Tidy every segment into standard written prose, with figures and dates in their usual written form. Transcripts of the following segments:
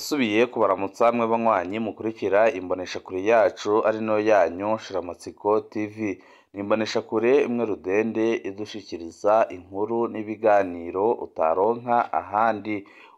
Ndasubiye kubaramutsa mwe banywanyi mukurikira imboneshakure yacu ari no yanyu Shiramatsiko TV. Ni imboneshakure imwe rudende idushikiriza inkuru n'ibiganiro utaronka ahandi.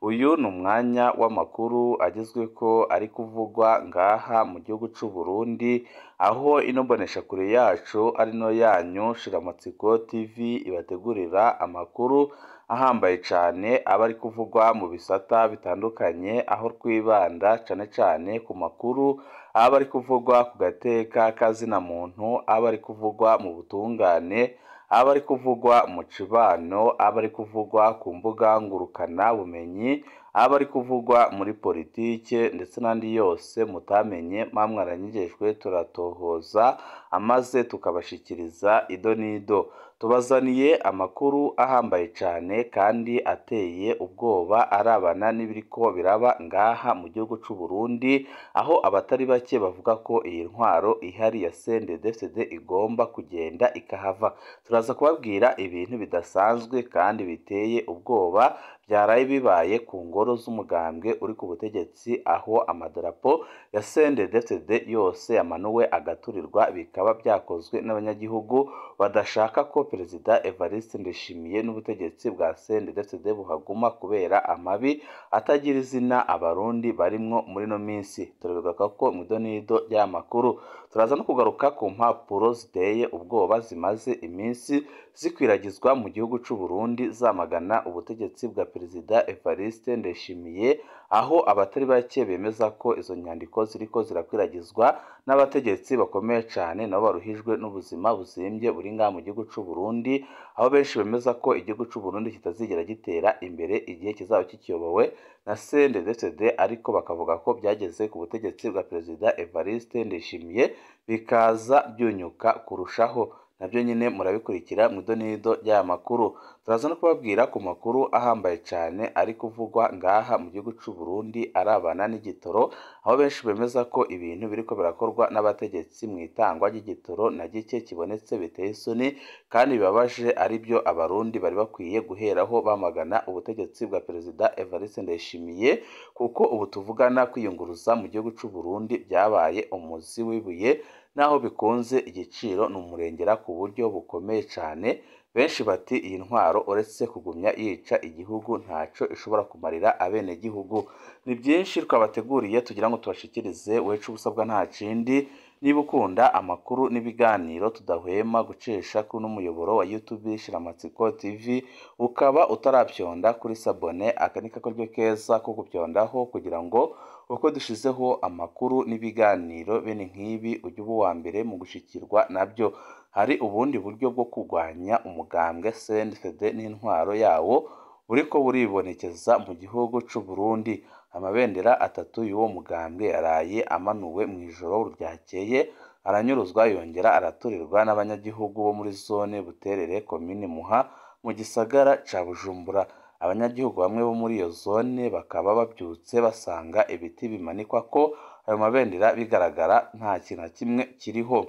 Uyu ni umwanya w'amakuru agezweko ari kuvugwa ngaha mu gihugu c'u Burundi, aho ino mboneshakure yacu ari no yanyu Shiramatsiko TV ibategurira amakuru ahambaye cane aba ari kuvugwa mu bisata bitandukanye, aho twibanda cane cane ku makuru aba ari kuvugwa ku gateka kazina muntu, aba ari kuvugwa mu butungane, aba ari kuvugwa mu cibano, aba ari kuvugwa ku mbuga ngurukana bumenyi, aba ari kuvugwa muri politike ndetse n'andi yose mutamenye mwamwaranyigejwe turatohoza amaze tukabashikiriza ido nido. Tubazaniye amakuru ahambaye cane kandi ateye ubwoba arabana n'ibiriko biraba ngaha mu gihugu c'u Burundi, aho abatari bake bavuga ko iyi ntwaro ihari ya CNDD-FDD igomba kugenda ikahava. Turaza kubabwira ibintu bidasanzwe kandi biteye ubwoba byaraye bibaye ku ngoro z'umugambwe uri ku butegetsi, aho amadarapo ya CNDD-FDD yose yamanuwe agaturirwa, bikaba byakozwe n'abanyagihugu badashaka ko Perezida Evariste Ndayishimiye n'ubutegetsi bwa CNDD-FDD buhaguma kubera amabi atagira izina abarundi barimwo muri no minsi. Turabigaruka ko mwidonido y'amakuru. Turaza no kugaruka ku mpapuro ziteye ubwoba zimaze iminsi zikwiragizwa mu gihugu c'u Burundi zamagana ubutegetsi bwa Perezida Evariste Ndayishimiye, aho abatari bake bemeza ko izo nyandiko ziriko zirakwiragizwa n'abategetsi bakomeye cane nabo baruhijwe n'ubuzima buzimbye buri ngaha mu gihugu c'u Burundi, aho benshi bemeza ko igihugu c'u Burundi kitazigera gitera imbere igihe kizaba kikiyobowe na CNDD-FDD, ariko bakavuga ko byageze ku butegetsi bwa Perezida Evariste Ndayishimiye bikaza byunyuka kurushaho. Nabyo nyine murabikurikira mu idonido y'aya makuru. Turaza no kubabwira ku makuru ahambaye cane ari kuvugwa ngaha mu gihugu c'u Burundi arabana n'igitoro, aho benshi bemeza ko ibintu biriko birakorwa n'abategetsi mu itangwa ry'igitoro na gike kibonetse biteye isoni kandi bibabaje, ari byo abarundi bari bakwiye guheraho bamagana ubutegetsi bwa Perezida Evariste Ndayishimiye, kuko ubu tuvugana kwiyunguruza mu gihugu c'u Burundi byabaye umuzi w'ibuye, naho bikunze igiciro ni umurengera ku buryo bukomeye cane. Benshi bati iyi ntwaro uretse kugumya yica igihugu ntaco ishobora kumarira abene gihugu. Ni byinshi twabateguriye tugira ngo tubashikirize, wecu ubusabwa nta kindi, niba ukunda amakuru n'ibiganiro tudahwema gucisha kuri n'umuyoboro wa YouTube Shiramatsiko TV, ukaba utarapyonda kuri sabone, aka ni kakoryo keza ko gupyondaho kugira ngo uko dushizeho amakuru n'ibiganiro bene nk'ibi ujye uba uwa mbere mu gushikirwa nabyo. Hari ubundi buryo bwo kurwanya umugambwe CNDD-FDD n'intwaro yawo buriko buribonekeza mu gihugu c'u Burundi. Amabendera atatu y'uwo mugambwe yaraye amanuwe mu ijoro ryakeye, aranyuruzwa yongera araturirwa n'abanyagihugu bo muri zone Buterere, komine Muha, mu gisagara ca Bujumbura. Abanyagihugu bamwe bo muri iyo zone bakaba babyutse basanga ibiti bimanikwa ko ayo mabendera bigaragara nta kintu na kimwe kiriho.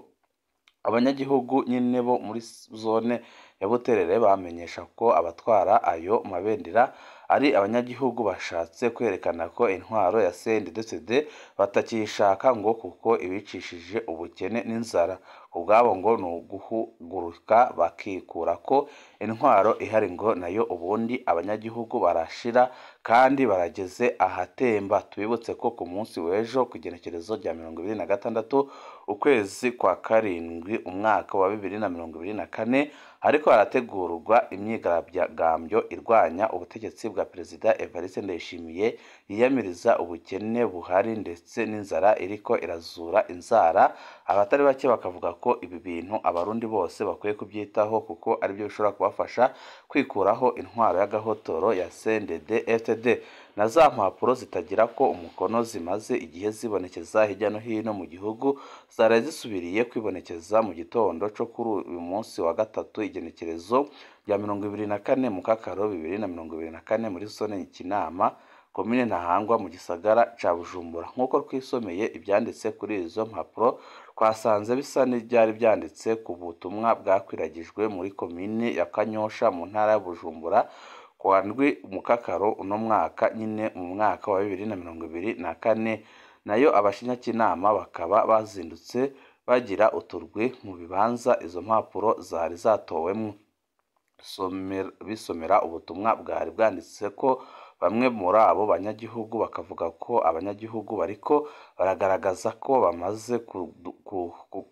Abanyagihugu nyine bo muri zone ya Buterere bamenyesha ko abatwara ayo mabendera ari abanyagihugu bashatse kwerekana ko intwaro ya CNDD-FDD batakishaka ngo kuko ibicishije ubukene n'inzara. Ubwabo ngo ni uguhuguruka bakikura ko intwaro ihari ngo nayo ubundi abanyagihugu barashira kandi barageze ahatemba. Tubibutse ko ku munsi w'ejo ku igenekerezo rya 26 ukwezi kwa karindwi umwaka wa 2024 ariko harategurwa imyigaragambyo irwanya ubutegetsi bwa Perezida Evariste Ndayishimiye, yiyamiriza ubukene buhari ndetse n'inzara iriko irazura inzara. Abatari bake bakavuga ko ibi bintu abarundi bose bakwiye kubyitaho kuko aribyo bishobora kubafasha kwikuraho intwaro y'agahotoro ya CNDD-FDD. Na za mpapuro zitagira ko umukono zimaze igihe zibonekeza hirya no hino mu gihugu zaraye zisubiriye kwibonekeza mu gitondo co kuri uyu munsi wa gatatu igenekerezo rya 24 Mukakaro 2024 muri zone Kinama, komine Ntahangwa, mu gisagara ca Bujumbura. Nk'uko twisomeye ibyanditse kuri izo mpapuro, twasanze bisa n'ibyari byanditse ku butumwa bwakwiragijwe muri komine ya Kanyosha mu ntara ya Bujumbura kwa ndwi umukakaro uno mwaka nyine mu mwaka wa 2024 nayo abashinyakinama bakaba bazindutse bagira uturwi mu bibanza izo mpapuro zari zatowemwo bisomera ubutumwa bwari bwanditse ko bamwe muri abo banyagihugu bakavuga ko abanyagihugu bariko baragaragaza ko bamaze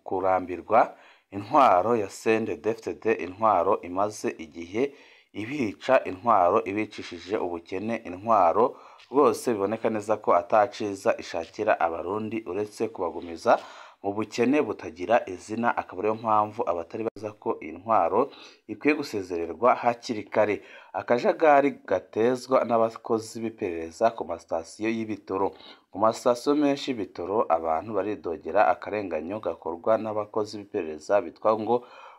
kurambirwa intwaro ya CNDD-FDD, intwaro imaze igihe ibica, intwaro ibicishije ubukene, intwaro rwose biboneka neza ko ataciza ishakira abarundi uretse kubagumiza mu bukene butagira izina. Akaba ariyo mpamvu abatari baza ko intwaro ikwiye gusezererwa hakiri kare. Akajagari gatezwa n'abakozi b'iperereza ku masitasiyo y'ibitoro. Ku masitasiyo menshi y'ibitoro abantu baridogera akarenganyo gakorwa n'abakozi b'iperereza bitwa ngo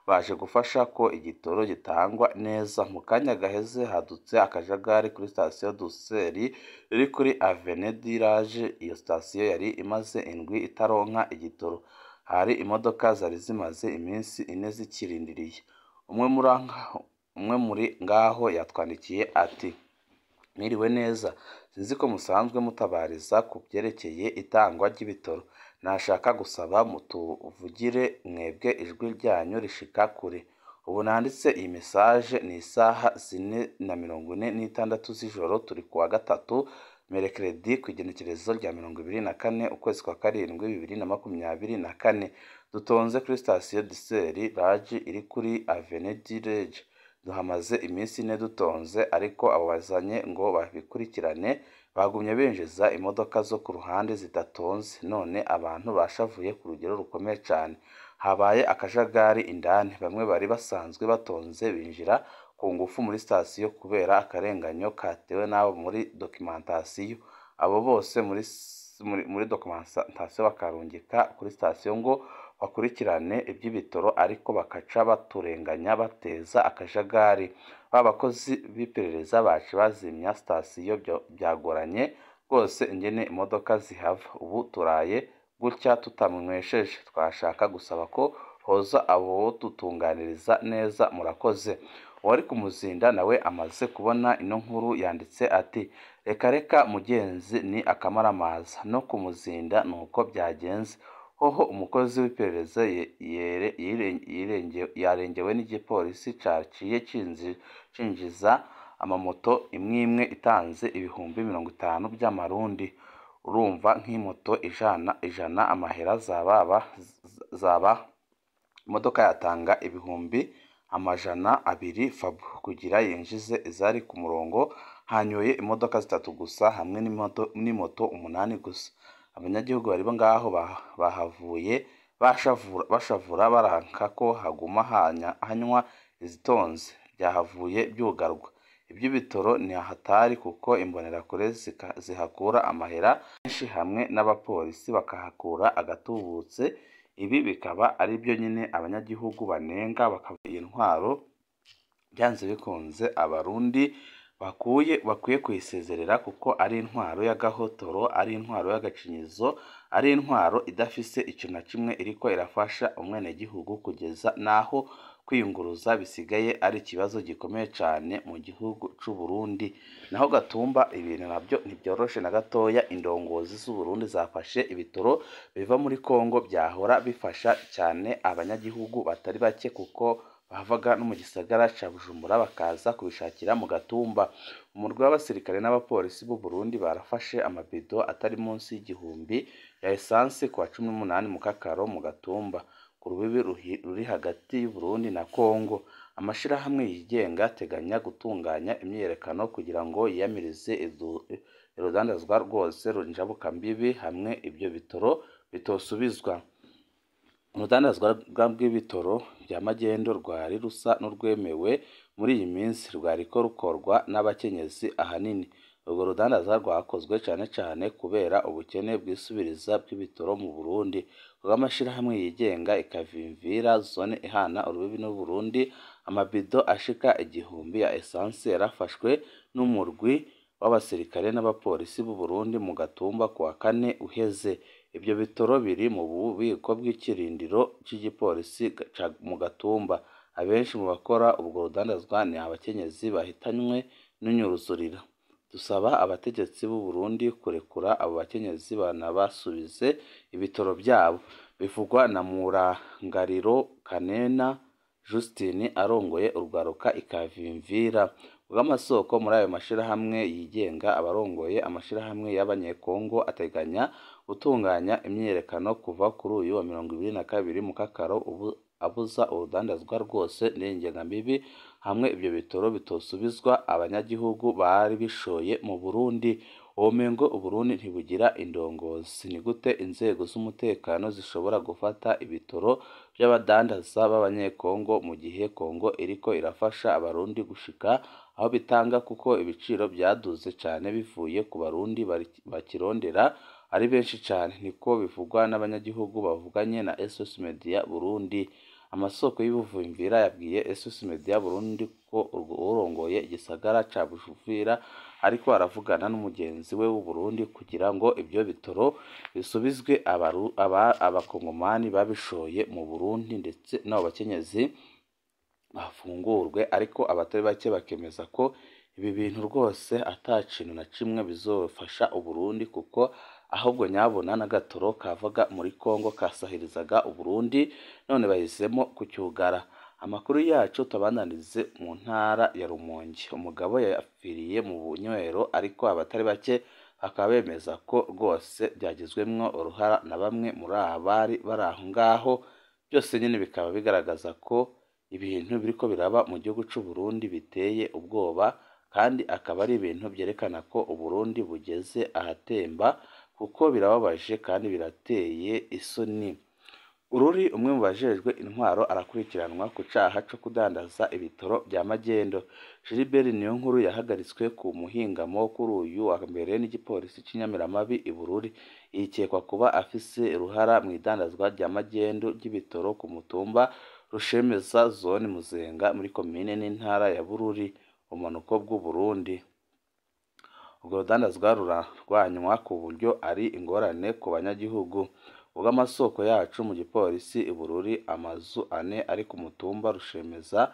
baje gufasha ko igitoro gitangwa neza. Mu kanya gaheze hadutse akajagari kuri sitasiyo Duseri iri kuri Avenue du Large. Iyo sitasiyo yari imaze indwi itaronka igitoro, hari imodoka zari zimaze iminsi 4 zikirindiriye. Umwe muri ngaho yatwandikiye ati mwiriwe neza, sinzi ko musanzwe mutabariza ku byerekeye itangwa ry'ibitoro, nashaka gusaba mutuvugire mwebwe ijwi ryanyu rishika kure. Ubu nanditse iyi message ni isaha 4:46 z'ijoro, turi kuwa gatatu Mercredi ku igenekerezo rya 24 ukwezi kwa karindwi 2024. Dutonze kuri sitasiyo Duseri Large iri kuri Avenue du Large. Duhamaze iminsi 4 dutonze, ariko abo bazanye ngo babikurikirane bagumye binjiza imodoka zo ku ruhande zidatonze, none abantu bashavuye ku rugero rukomeye cyane. Habaye akajagari indani, bamwe bari basanzwe batonze binjira ku ngufu muri sitasiyo kubera akarenganyo katewe n'abo muri documentation. Abo bose muri documentation bakarungika kuri sitasiyo ngo bakurikirane iby'ibitoro, ariko bakaca baturenganya bateza akajagari. Babakozi b'iperereza bacu bazimya sitasiyo byagoranye rwose ingene imodoka zihava. Ubu turaye gutya tutamwesheje, twashaka gusaba ko hoza abo tutunganiriza neza, murakoze. Uwari kumuzinda nawe amaze kubona ino nkuru yanditse ati reka mugenzi ni akamaramaza, no kumuzinda nuko byagenze. Hoho umukozi w'iperereza yarengewe n'igipolisi caciye cinjiza amamoto imwe itanze ibihumbi 50 by'amarundi. Urumva nk'imoto ijana amahera zaba imodoka yatanga ibihumbi 200 fabu kugira yinjize izari ku murongo. Hanyoye imodoka 3 gusa hamwe n'imoto 8 gusa. Abanyagihugu bari ngaho bahavuye bashavura baranka ko haguma hanywa izitonze, byahavuye byugarwa. Iby'ibitoro ni ahatari kuko imbonerakure zihakura amahera menshi hamwe n'abapolisi bakahakura agatubutse. Ibi bikaba ari byo nyine abanyagihugu banenga, bakavuga intwaro byanze bikunze abarundi bakwiye kuyisezerera kuko ari intwaro y'agahotoro, ari intwaro y'agacinyizo, ari intwaro idafise ikintu na kimwe iriko irafasha umwenegihugu, kugeza naho kwiyunguruza bisigaye ari ikibazo gikomeye cyane mu gihugu c'u Burundi. Naho Gatumba ibintu nabyo ntibyoroshe na gatoya. Indongozi z'u Burundi zafashe ibitoro biva muri Kongo byahora bifasha cyane abanyagihugu batari bake, kuko bavaga no mu gisagara ca Bujumbura bakaza kubishakira mu Gatumba. Umurwi w'abasirikare n'abapolisi b'u Burundi barafashe amabido atari munsi y'igihumbi ya essence kwa 18 mu Kakaro mu Gatumba, ku rubibi ruri hagati y'u Burundi na Kongo. Amashirahamwe yigenga ateganya gutunganya imyiyerekano kugira ngo yiyamirize urudandazwa rwose runjabuka mbibi hamwe ibyo bitoro bitosubizwa. Urudandazwa bw'ibitoro bya magendo rwari rusa n'urwemewe muri iyi minsi, rwariko rukorwa n'abakenyezi ahanini. Urwo rudandazwa rwakozwe cyane cyane kubera ubukene bwisubiriza bw'ibitoro mu Burundi. Rw'amashirahamwe yigenga ikavimvira zone ihana urubibi n'u Burundi, amabido ashika 1000 ya essence yarafashwe n'umurwi w'abasirikare n'abapolisi b'u Burundi mu Gatumba kuwa 4 uheze. Ibyo bitoro biri mu bubiko bw'ikirindiro cy'igipolisi mu Gatumba. Abenshi mu bakora ubwo rudandazwa ni abakenyezi bahitanywe n'inyuruzurira. Dusaba abategetsi b'u Burundi kurekura abo bakenyezi banabasubize ibitoro byabo, bivugwa na Murangariro Kanena Justine arongoye urwaruka ikavimvira. Bw'amasoko muri ayo mashirahamwe yigenga, abarongoye amashirahamwe y'abanyekongo ateganya gutunganya imyiyerekano kuva kuri uyu wa 22 Mukakaro abuza urudandazwa rwose n'ingengambibi hamwe ibyo bitoro bitosubizwa abanyagihugu bari bishoye mu Burundi. Womengo Uburundi ntibugira indongozi, ni gute inzego z'umutekano zishobora gufata ibitoro by'abadandaza b'abanyekongo mu gihe Kongo iriko irafasha abarundi gushika aho bitanga, kuko ibiciro byaduze cyane bivuye ku barundi bakirondera ari benshi cyane, niko bivugwa n'abanyagihugu bavuganye na SOS Media Burundi. Amasoko y'Ubuvumvira yabwiye SOS Media Burundi ko urongoye igisagara ca Bujumbura ariko aravugana n'umugenzi we w'u Burundi kugira ngo ibyo bitoro bisubizwe abakongomani babishoye mu Burundi, ndetse n'abo bakenyezi bafungurwe. Ariko abatari bake bakemeza ko ibi bintu rwose ata kintu na kimwe bizofasha u Burundi, kuko ahubwo nyabona n'agatoro kavaga muri Kongo kasahirizaga u Burundi, none bahisemo kucyugara. Amakuru yacu tabananize mu ntara ya Rumonge. Umugabo yapfiriye mu bunywero, ariko abatari bake bakaba bemeza ko rwose byagizwemwo uruhara na bamwe muri abari bari aho ngaho. Byose nyine bikaba bigaragaza ko ibintu biriko biraba mu gihugu cy'u Burundi biteye ubwoba, kandi akaba ari ibintu byerekana ko u Burundi bugeze ahatemba, kuko birababaje kandi birateye isoni. Ururi umwe mu bajejwe intwaro arakurikiranwa ku caha co kudandaza ibitoro bya magendo. Gilbert Niyonkuru yahagaritswe ku muhingamo kuri uyu wa mbere n'igipolisi c'Inyamiramabi i Bururi. Yikekwa kuba afise uruhara mu idandazwa rya magendo ry'ibitoro ku mutumba Rushemeza, zone Muzenga, muri komine n'intara ya Bururi, umanuko bw'u Burundi. Ubwo rudandazwa rurarwanywa ku buryo ari ingorane ku banyagihugu. Ubw'amasoko yacu mu gipolisi i Bururi, amazu 4 ari ku mutumba Rushemeza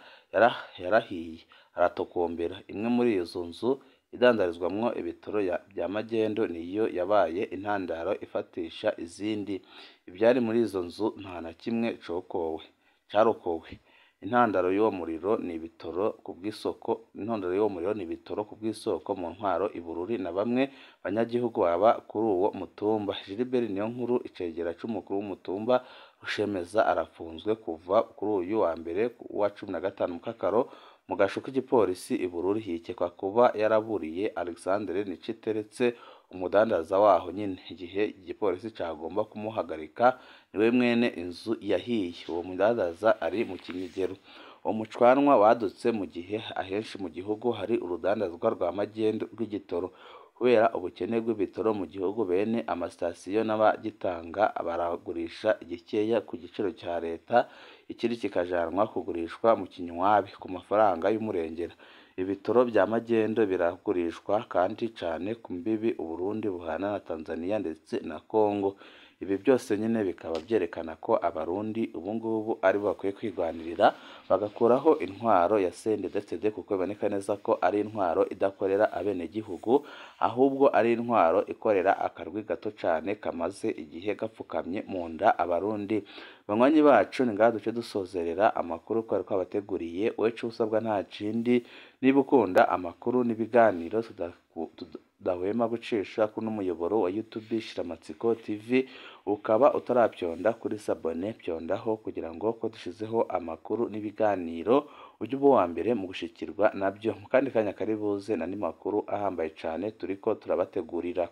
yarahiye aratokombera. Imwe muri izo nzu idandarizwamwo ibitoro bya magendo niyo yabaye intandaro ifatisha izindi. Ibyari muri izo nzu nta na kimwe carokowe. Intandaro y'uwo muriro ni ibitoro ku bw'isoko mu ntwaro i Bururi na bamwe banyagihugu baba kuri uwo mutumba. Gilbert Niyonkuru, icegera c'umukuru w'umutumba Rushemeza, arafunzwe kuva kuri uyu wa mbere wa 15 Mukakaro mu gasho k'igipolisi i Bururi. Hikekwa kuba yaraburiye Alexandre Niciteretse, umudandaza waho nyine. Igihe igipolisi cagomba kumuhagarika niwe mwene inzu yahiye. Uwo mudandaza ari mu kinyigero. Uwo mucwanwa wadutse mu gihe ahenshi mu gihugu hari urudandazwa rwa magendo rw'igitoro. Kubera ubukene bw'ibitoro mu gihugu, bene amasitasiyo n'abagitanga baragurisha igikeya ku giciro cya leta, ikindi kikajanwa kugurishwa mu kinywabi ku mafaranga y'umurengera. Ibitoro bya magendo biragurishwa kandi cyane ku mbibi u Burundi buhana na Tanzania ndetse na Kongo. Ibi byose nyine bikaba byerekana ko abarundi ubu ngubu ari bakwiye kwigwanirira bagakuraho intwaro ya CNDD-FDD, kuko biboneka neza ko ari intwaro idakorera abenegihugu, ahubwo ari intwaro ikorera akarwi gato cyane kamaze igihe gapfukamye mu nda abarundi. Banywanyi bacu, ni ngaha duce dusozerera amakuru twari twabateguriye. Wewe usabwa nta kindi, niba ukunda amakuru n'ibiganiro tudahwema gucisha kuno muyoboro wa YouTube Shiramatsiko TV, ukaba utarapyonda kuri sabone, pyondaho kugira ngo ko dushizeho amakuru n'ibiganiro ujye uba wa mbere mu gushikirwa nabyo. Mu kandi kanya kari buze na ni makuru ahambaye cyane turiko turabategurira.